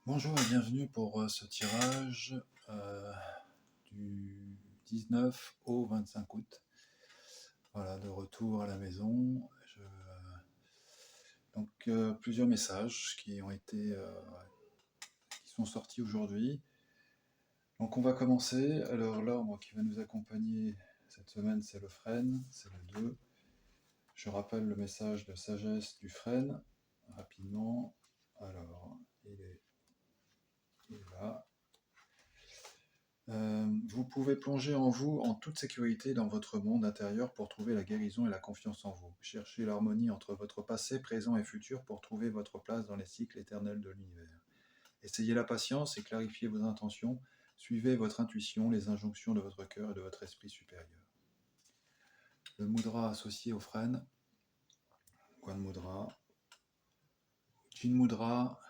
Bonjour et bienvenue pour ce tirage euh, du 19 au 25 août. Voilà, de retour à la maison. Plusieurs messages qui sont sortis aujourd'hui. Donc on va commencer. Alors l'ordre qui va nous accompagner cette semaine, c'est le frêne, c'est le 2. Je rappelle le message de sagesse du frêne rapidement. Alors, il est là. Vous pouvez plonger en vous en toute sécurité dans votre monde intérieur pour trouver la guérison et la confiance en vous. Cherchez l'harmonie entre votre passé, présent et futur pour trouver votre place dans les cycles éternels de l'univers. Essayez la patience et clarifiez vos intentions. Suivez votre intuition, les injonctions de votre cœur et de votre esprit supérieur. Le mudra associé au frêne, Gwan Mudra, Jin Mudra.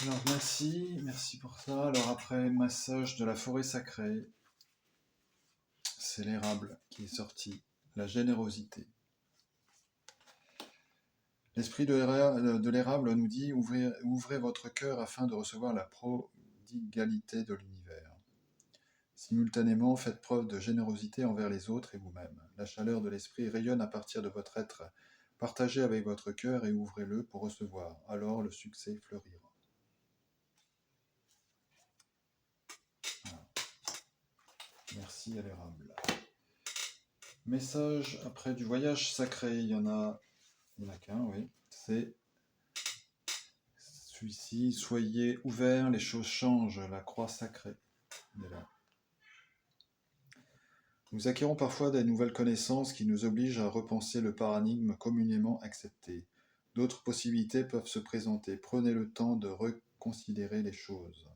Alors merci pour ça. Alors après, massage de la forêt sacrée. C'est l'érable qui est sorti, la générosité. L'esprit de l'érable nous dit ouvrez votre cœur afin de recevoir la prodigalité de l'univers. Simultanément, faites preuve de générosité envers les autres et vous-même. La chaleur de l'esprit rayonne à partir de votre être. Partagez avec votre cœur et ouvrez-le pour recevoir. Alors le succès fleurira. Voilà. Merci à l'érable. Message après du voyage sacré, il y en a qu'un, oui. C'est celui-ci. Soyez ouverts, les choses changent, la croix sacrée. Il est là. Nous acquérons parfois des nouvelles connaissances qui nous obligent à repenser le paradigme communément accepté. D'autres possibilités peuvent se présenter. Prenez le temps de reconsidérer les choses.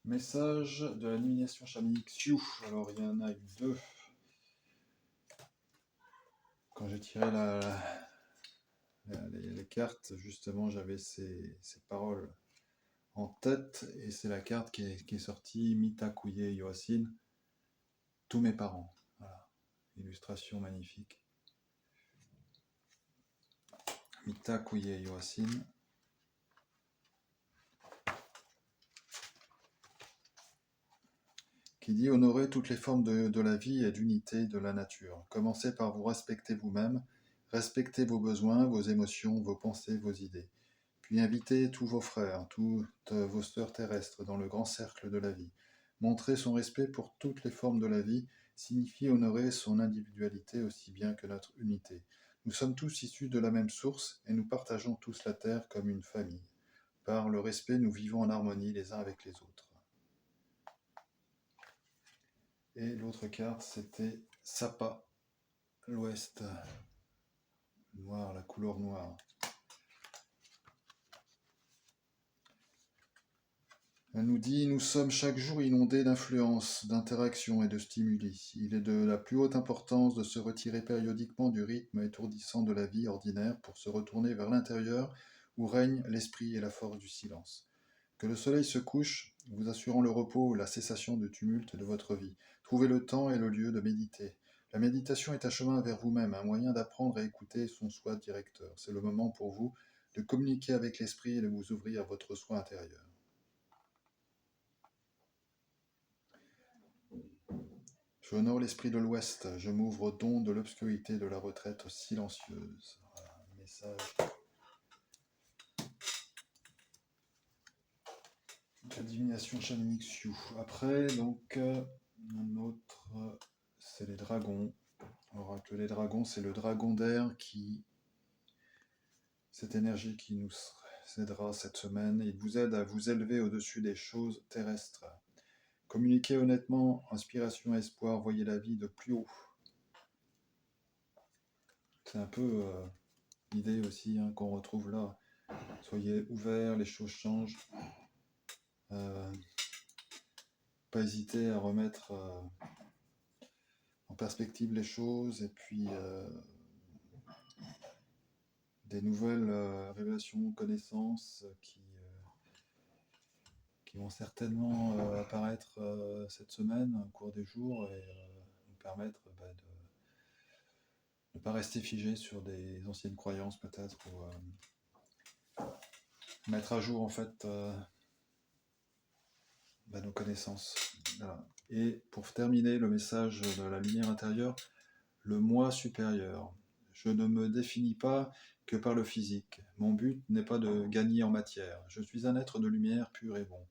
Message de la divination chamanique Sioux. Alors il y en a eu deux. Quand j'ai tiré les cartes, justement, j'avais ces paroles en tête, et c'est la carte qui est sortie, Mitakuye Yoasin, tous mes parents. Voilà, illustration magnifique. Mitakuye Yoasin. Qui dit honorer toutes les formes de la vie et d'unité de la nature. Commencez par vous respecter vous-même, respectez vos besoins, vos émotions, vos pensées, vos idées. Puis invitez tous vos frères, toutes vos sœurs terrestres dans le grand cercle de la vie. Montrer son respect pour toutes les formes de la vie signifie honorer son individualité aussi bien que notre unité. Nous sommes tous issus de la même source et nous partageons tous la terre comme une famille. Par le respect, nous vivons en harmonie les uns avec les autres. Et l'autre carte, c'était Sapa, l'ouest. Noir, la couleur noire. Elle nous dit, nous sommes chaque jour inondés d'influences, d'interactions et de stimuli. Il est de la plus haute importance de se retirer périodiquement du rythme étourdissant de la vie ordinaire pour se retourner vers l'intérieur où règne l'esprit et la force du silence. Que le soleil se couche, vous assurant le repos ou la cessation du tumulte de votre vie. Trouvez le temps et le lieu de méditer. La méditation est un chemin vers vous-même, un moyen d'apprendre à écouter son soi directeur. C'est le moment pour vous de communiquer avec l'esprit et de vous ouvrir à votre soi intérieur. Je honore l'esprit de l'Ouest, je m'ouvre au don de l'obscurité de la retraite silencieuse. Voilà, un message. La divination chamanique Sioux. Après, donc, un autre, c'est les dragons. Oracle des dragons, c'est le dragon d'air cette énergie qui nous aidera cette semaine. Il vous aide à vous élever au-dessus des choses terrestres. Communiquez honnêtement, inspiration et espoir, voyez la vie de plus haut. C'est un peu l'idée aussi qu'on retrouve là. Soyez ouverts, les choses changent. Pas hésiter à remettre en perspective les choses, et puis des nouvelles révélations, connaissances qui vont certainement apparaître cette semaine au cours des jours et nous permettre de ne pas rester figé sur des anciennes croyances peut-être ou mettre à jour en fait nos connaissances. Voilà. Et pour terminer le message de la lumière intérieure, le moi supérieur. Je ne me définis pas que par le physique. Mon but n'est pas de gagner en matière. Je suis un être de lumière pur et bon.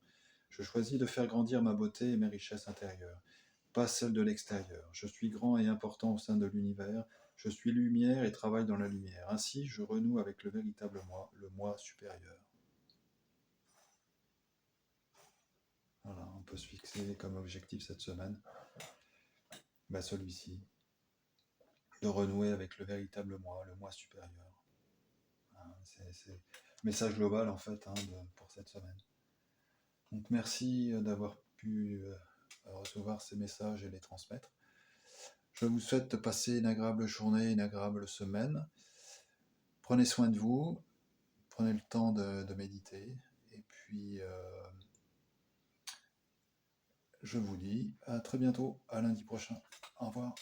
Je choisis de faire grandir ma beauté et mes richesses intérieures, pas celles de l'extérieur. Je suis grand et important au sein de l'univers. Je suis lumière et travaille dans la lumière. Ainsi, je renoue avec le véritable moi, le moi supérieur. Voilà, on peut se fixer comme objectif cette semaine celui-ci, de renouer avec le véritable moi, le moi supérieur. C'est le message global en fait pour cette semaine. Donc merci d'avoir pu recevoir ces messages et les transmettre. Je vous souhaite de passer une agréable journée, une agréable semaine. Prenez soin de vous, prenez le temps de méditer et puis je vous dis à très bientôt, à lundi prochain. Au revoir.